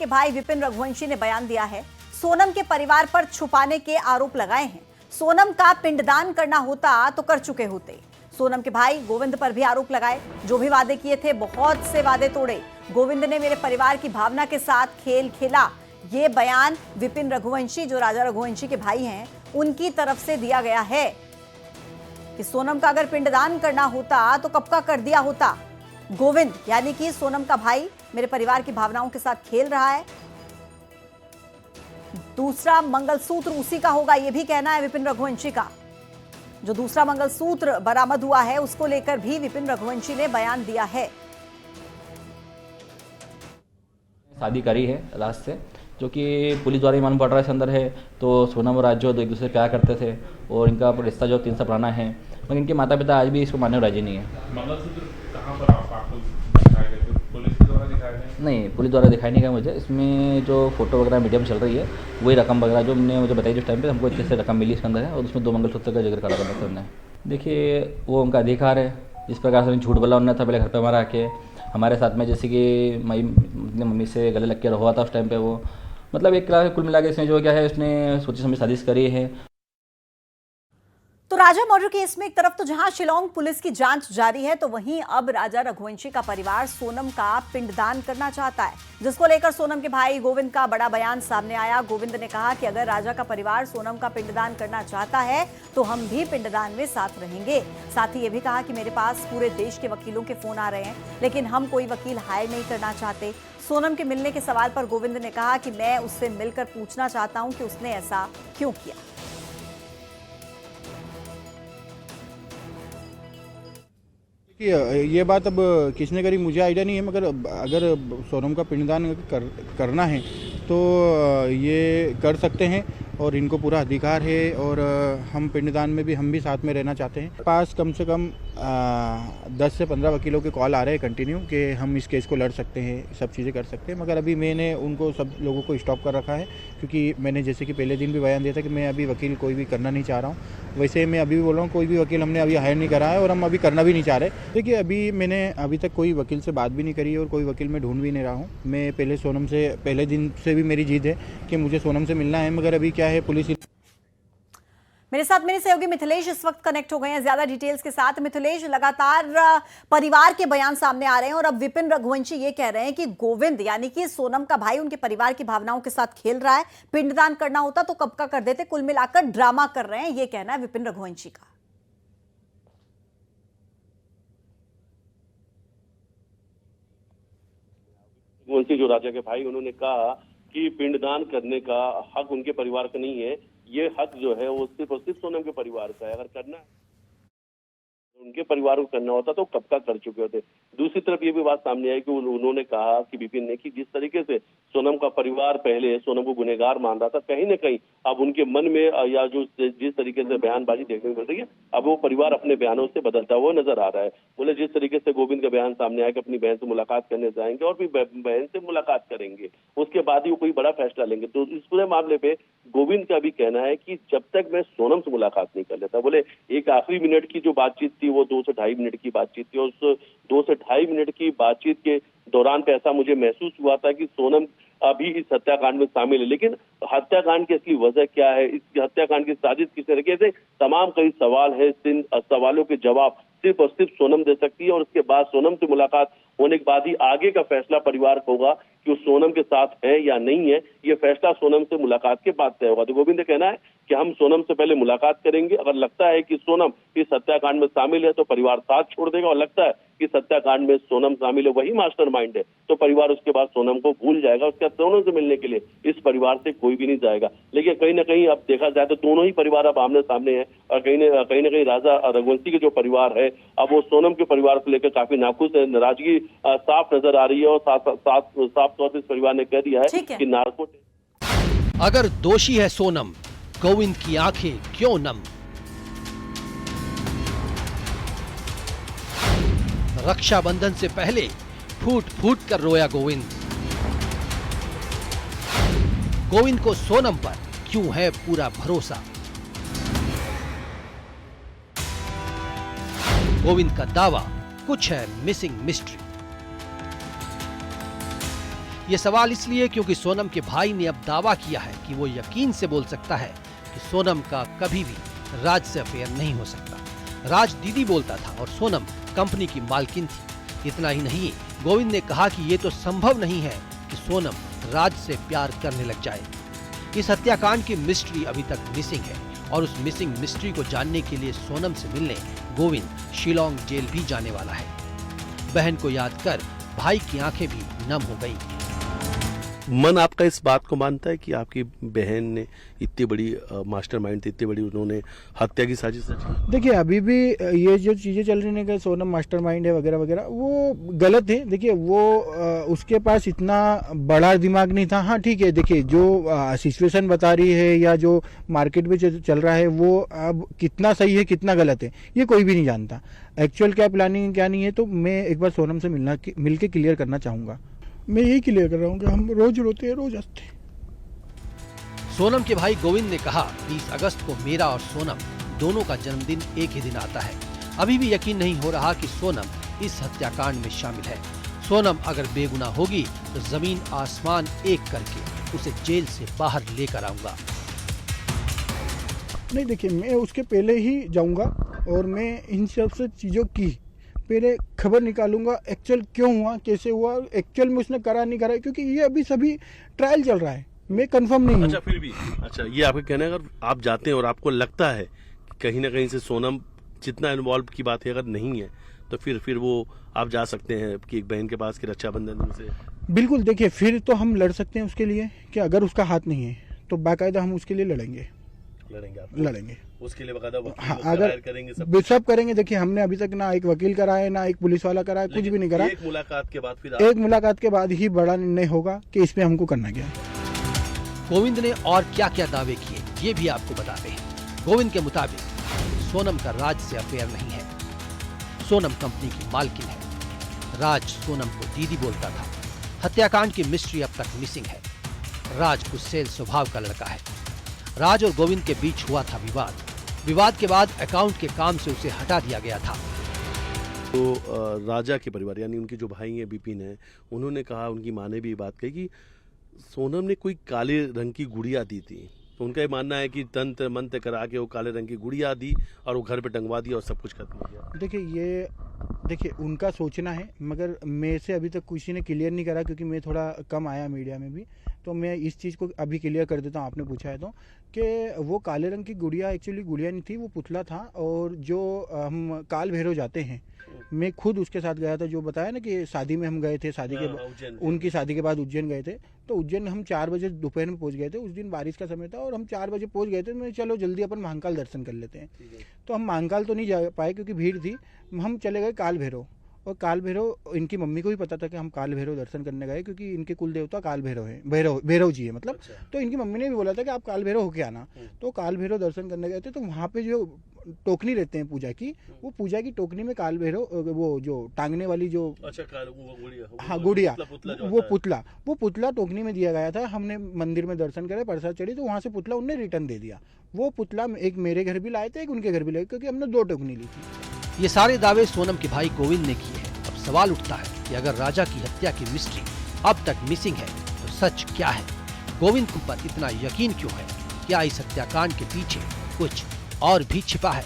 के भाई विपिन रघुवंशी ने बयान दिया है। सोनम के परिवार पर छुपाने के आरोप लगाए हैं। सोनम का पिंडदान करना होता तो कर चुके होते। सोनम के भाई गोविंद पर भी आरोप लगाए। जो भी वादे किए थे, बहुत से वादे तोड़े। गोविंद ने मेरे परिवार की भावना के साथ खेल खेला। ये बयान विपिन रघुवंशी, जो राजा रघुवंशी के भाई हैं, उनकी तरफ से दिया गया है कि सोनम का अगर पिंडदान करना होता तो कब का कर दिया होता। गोविंद यानी कि सोनम का भाई मेरे परिवार की भावनाओं के साथ खेल रहा है। दूसरा मंगलसूत्र उसी का होगा, यह भी कहना है विपिन रघुवंशी का। जो दूसरा मंगलसूत्र बरामद हुआ है उसको लेकर भी विपिन रघुवंशी ने बयान दिया है। शादी करी है राज से, जो कि पुलिस द्वारा ही मालूम पड़ रहा है, अंदर है। तो सोनम और राज जो एक दूसरे से प्यार करते थे और इनका रिश्ता जो 3 साल पुराना है, मगर इनके माता पिता आज भी इसको मानने राजी नहीं है। मंगलसूत्र कहाँ पर आपको दिखाया गया? पुलिस के द्वारा दिखाया गया? नहीं, पुलिस द्वारा दिखाई नहीं गया मुझे। इसमें जो फोटो वगैरह मीडिया में चल रही है, वही रकम वगैरह जो हमने मुझे बताई जिस टाइम पे, हमको इतने से रकम मिली इसके अंदर है और उसमें 2 मंगलसूत्र का जिक्र करा था डॉक्टर ने। देखिए, वो उनका अधिकार है। इस प्रकार से झूठ बोला उन्होंने था पहले घर पे हमारा आके, हमारे साथ में, जैसे कि मम्मी से गले लग के रहा था उस टाइम पे वो। मतलब एक कुल मिला के इसने जो क्या है, उसने सोची समझी साजिश करी है। तो राजा मर्डर केस में एक तरफ तो जहां शिलांग पुलिस की जांच जारी है, तो वहीं अब राजा रघुवंशी का परिवार सोनम का पिंडदान करना चाहता है, जिसको लेकर सोनम के भाई गोविंद का बड़ा बयान सामने आया। गोविंद ने कहा कि अगर राजा का परिवार सोनम का पिंडदान करना चाहता है तो हम भी पिंडदान में साथ रहेंगे। साथ ही ये भी कहा कि मेरे पास पूरे देश के वकीलों के फोन आ रहे हैं, लेकिन हम कोई वकील हायर नहीं करना चाहते। सोनम के मिलने के सवाल पर गोविंद ने कहा कि मैं उससे मिलकर पूछना चाहता हूं कि उसने ऐसा क्यों किया। ये बात अब किसने करी मुझे आइडिया नहीं है, मगर अगर सोनम का पिंडदान करना है तो ये कर सकते हैं और इनको पूरा अधिकार है। और हम पिंडदान में भी हम भी साथ में रहना चाहते हैं। पास कम से कम 10 से 15 वकीलों के कॉल आ रहे हैं कंटिन्यू कि हम इस केस को लड़ सकते हैं, सब चीज़ें कर सकते हैं। मगर अभी मैंने उनको सब लोगों को स्टॉप कर रखा है, क्योंकि मैंने जैसे कि पहले दिन भी बयान दिया था कि मैं अभी वकील कोई भी करना नहीं चाह रहा हूँ। वैसे मैं अभी भी बोल रहा हूँ, कोई भी वकील हमने अभी हायर नहीं करा है और हम अभी करना भी नहीं चाह रहे। देखिए, अभी मैंने अभी तक कोई वकील से बात भी नहीं करी और कोई वकील मैं ढूंढ भी नहीं रहा हूँ। मैं पहले सोनम से, पहले दिन से भी मेरी जिद है कि मुझे सोनम से मिलना है, मगर अभी क्या है, पुलिस। मेरे साथ मेरे सहयोगी मिथिलेश इस वक्त कनेक्ट हो गए हैं ज्यादा डिटेल्स के साथ। मिथिलेश, लगातार परिवार के बयान सामने आ रहे हैं और अब विपिन रघुवंशी ये कह रहे हैं कि गोविंद यानी कि सोनम का भाई उनके परिवार की भावनाओं के साथ खेल रहा है। पिंडदान करना होता तो कब का कर देते। कुल मिलाकर ड्रामा कर रहे हैं, ये कहना है विपिन रघुवंशी का। रघुवंशी जो राजा के भाई, उन्होंने कहा कि पिंडदान करने का हक उनके परिवार का नहीं है। ये हक जो है वो सिर्फ और सिर्फ सोनम के परिवार का है। अगर करना है उनके परिवार को करना होता तो कब का कर चुके होते। दूसरी तरफ ये भी बात सामने आई कि उन्होंने कहा कि विपिन ने कि जिस तरीके से सोनम का परिवार पहले सोनम को गुनहगार मान रहा था, कहीं ना कहीं अब उनके मन में या जो जिस तरीके से बयानबाजी देखने को मिल रही है, अब वो परिवार अपने बयानों से बदलता हुआ नजर आ रहा है। बोले जिस तरीके से गोविंद का बयान सामने आया कि अपनी बहन से मुलाकात करने जाएंगे और भी बहन से मुलाकात करेंगे, उसके बाद ही वो कोई बड़ा फैसला लेंगे। तो इस पूरे मामले पे गोविंद का भी कहना है कि जब तक मैं सोनम से मुलाकात नहीं कर लेता, बोले एक आखिरी मिनट की जो बातचीत थी वो 2 से ढाई मिनट की बातचीत थी। उस 2 से ढाई मिनट की बातचीत के दौरान पे ऐसा मुझे महसूस हुआ था कि सोनम अभी इस हत्याकांड में शामिल है, लेकिन हत्याकांड की असली वजह क्या है, इस हत्याकांड की साजिश किस तरीके से, तमाम कई सवाल है। इन सवालों के जवाब सिर्फ और सिर्फ सोनम दे सकती है और उसके बाद सोनम से मुलाकात होने के बाद ही आगे का फैसला परिवार को होगा कि वो सोनम के साथ है या नहीं है। ये फैसला सोनम से मुलाकात के बाद तय होगा। तो गोविंद ने कहना है कि हम सोनम से पहले मुलाकात करेंगे। अगर लगता है कि सोनम इस हत्याकांड में शामिल है तो परिवार साथ छोड़ देगा, और लगता है कि इस हत्याकांड में सोनम शामिल है, वही मास्टरमाइंड है, तो परिवार उसके बाद सोनम को भूल जाएगा। उसके बाद सोनम से मिलने के लिए इस परिवार से कोई भी नहीं जाएगा। लेकिन कहीं ना कहीं अब देखा जाए तो दोनों ही परिवार अब आमने सामने है और कहीं ना कहीं राजा रघुवंशी के जो परिवार है अब वो सोनम के परिवार को लेकर काफी नाखुश है। नाराजगी साफ नजर आ रही है और साफ तौर से इस परिवार ने कह दिया है कि नार्को। अगर दोषी है सोनम, गोविंद की आंखें क्यों नम। रक्षाबंधन से पहले फूट फूट कर रोया गोविंद। गोविंद को सोनम पर क्यों है पूरा भरोसा। गोविंद का दावा, कुछ है मिसिंग मिस्ट्री। ये सवाल इसलिए क्योंकि सोनम के भाई ने अब दावा किया है कि वो यकीन से बोल सकता है कि सोनम का कभी भी राज से अफेयर नहीं हो सकता। राज दीदी बोलता था और सोनम कंपनी की मालकिन थी। इतना ही नहीं, गोविंद ने कहा कि ये तो संभव नहीं है कि सोनम राज से प्यार करने लग जाए। इस हत्याकांड की मिस्ट्री अभी तक मिसिंग है और उस मिसिंग मिस्ट्री को जानने के लिए सोनम से मिलने गोविंद शिलोंग जेल भी जाने वाला है। बहन को याद कर भाई की आंखें भी नम हो गई। मन आपका इस बात को मानता है कि आपकी बहन ने इतनी बड़ी मास्टरमाइंड थी, इतनी बड़ी उन्होंने हत्या की साजिश रची? देखिए, अभी भी ये जो चीज़ें चल रही हैं कि सोनम मास्टरमाइंड है वगैरह वगैरह, वो गलत है। देखिए, वो उसके पास इतना बड़ा दिमाग नहीं था। हाँ ठीक है, देखिए जो सिचुएशन बता रही है या जो मार्केट में चल रहा है वो अब कितना सही है कितना गलत है ये कोई भी नहीं जानता। एक्चुअल क्या प्लानिंग क्या नहीं है, तो मैं एक बार सोनम से मिल के क्लियर करना चाहूँगा। मैं यही क्लियर कर रहा हूँ कि हम रोज रोते हैं रोज हंसते हैं। सोनम के भाई गोविंद ने कहा 30 अगस्त को मेरा और सोनम दोनों का जन्मदिन एक ही दिन आता है। अभी भी यकीन नहीं हो रहा कि सोनम इस हत्याकांड में शामिल है। सोनम अगर बेगुनाह होगी तो जमीन आसमान एक करके उसे जेल से बाहर लेकर आऊंगा। नहीं देखिए, मैं उसके पहले ही जाऊंगा और मैं इन सब से चीज़ों की पहले खबर निकालूंगा, एक्चुअल क्यों हुआ, कैसे हुआ, एक्चुअल में उसने करा नहीं करा, क्योंकि ये अभी सभी ट्रायल चल रहा है, मैं कंफर्म नहीं हूँ। अच्छा, फिर भी ये आपका कहना है, अगर आप जाते हैं और आपको लगता है कि कहीं ना कहीं से सोनम जितना इन्वॉल्व की बात है अगर नहीं है, तो फिर वो आप जा सकते हैं कि एक बहन के पास की रक्षाबंधन से? बिल्कुल, देखिए फिर तो हम लड़ सकते हैं उसके लिए कि अगर उसका हाथ नहीं है तो बाकायदा हम उसके लिए लड़ेंगे। उसके लिए बकायदा हाँ, अगर करेंगे, सब करेंगे। देखिए, हमने अभी तक ना एक वकील करा है ना एक पुलिस वाला करा है, कुछ भी नहीं करा। एक मुलाकात के बाद ही बड़ा निर्णय होगा कि इस पे हमको करना क्या है। गोविंद ने और क्या क्या दावे किए ये भी आपको बताते हैं। गोविंद के मुताबिक सोनम का राज से अफेयर नहीं है। सोनम कंपनी की मालकिन है। राज सोनम को दीदी बोलता था। हत्याकांड की मिस्ट्री अब तक मिसिंग है। राज गुस्सेल स्वभाव का लड़का है। राज और गोविंद के बीच हुआ था विवाद के बाद अकाउंट के काम से उसे हटा दिया गया था। तो राजा के परिवार यानी उनके जो भाई हैं बिपिन है, उन्होंने कहा, उनकी माँ ने भी बात कही कि सोनम ने कोई काले रंग की गुड़िया दी थी। तो उनका ये मानना है कि तंत्र मंत्र करा के वो काले रंग की गुड़िया दी और वो घर पे टंगवा दिया और सब कुछ खत्म हो गया। देखिए उनका सोचना है, मगर मेरे से अभी तक किसी ने क्लियर नहीं करा, क्योंकि मैं थोड़ा कम आया मीडिया में भी, तो मैं इस चीज़ को अभी क्लियर कर देता हूँ, आपने पूछा है तो, कि वो काले रंग की गुड़िया एक्चुअली गुड़िया नहीं थी, वो पुतला था। और जो हम काल भैरव जाते हैं, मैं खुद उसके साथ गया था, जो बताया ना कि शादी में हम गए थे, उनकी शादी के बाद उज्जैन गए थे। तो उज्जैन हम 4 बजे दोपहर में पहुंच गए थे। उस दिन बारिश का समय था और हम 4 बजे पहुंच गए थे। मैं चलो जल्दी अपन महाकाल दर्शन कर लेते हैं। तो हम महाकाल तो नहीं जा पाए क्योंकि भीड़ थी। हम चले गए काल भैरव, और काल भैरव इनकी मम्मी को भी पता था कि हम काल भैरव दर्शन करने गए, क्योंकि इनके कुल देवता काल भैरव है, भैरव जी है मतलब। तो इनकी मम्मी ने भी बोला था कि आप काल भैरव होके आना। तो काल भैरव दर्शन करने गए थे। तो वहाँ पे जो टोकनी रहते हैं पूजा की, वो पूजा की टोकनी में काल भैरव, वो जो टांगने वाली जो गुड़िया, वो पुतला टोकनी में दिया गया था। हमने मंदिर में दर्शन करे, प्रसाद चढ़ी, तो वहाँ से पुतला उन्हें रिटर्न दे दिया। वो पुतला एक मेरे घर भी लाए थे, एक उनके घर भी लाए, क्योंकि हमने 2 टोकनी ली थी। ये सारे दावे सोनम के भाई गोविंद ने किए हैं। अब सवाल उठता है कि अगर राजा की हत्या की मिस्ट्री अब तक मिसिंग है तो सच क्या है? गोविंद पर इतना यकीन क्यों है? क्या इस हत्याकांड के पीछे कुछ और भी छिपा है?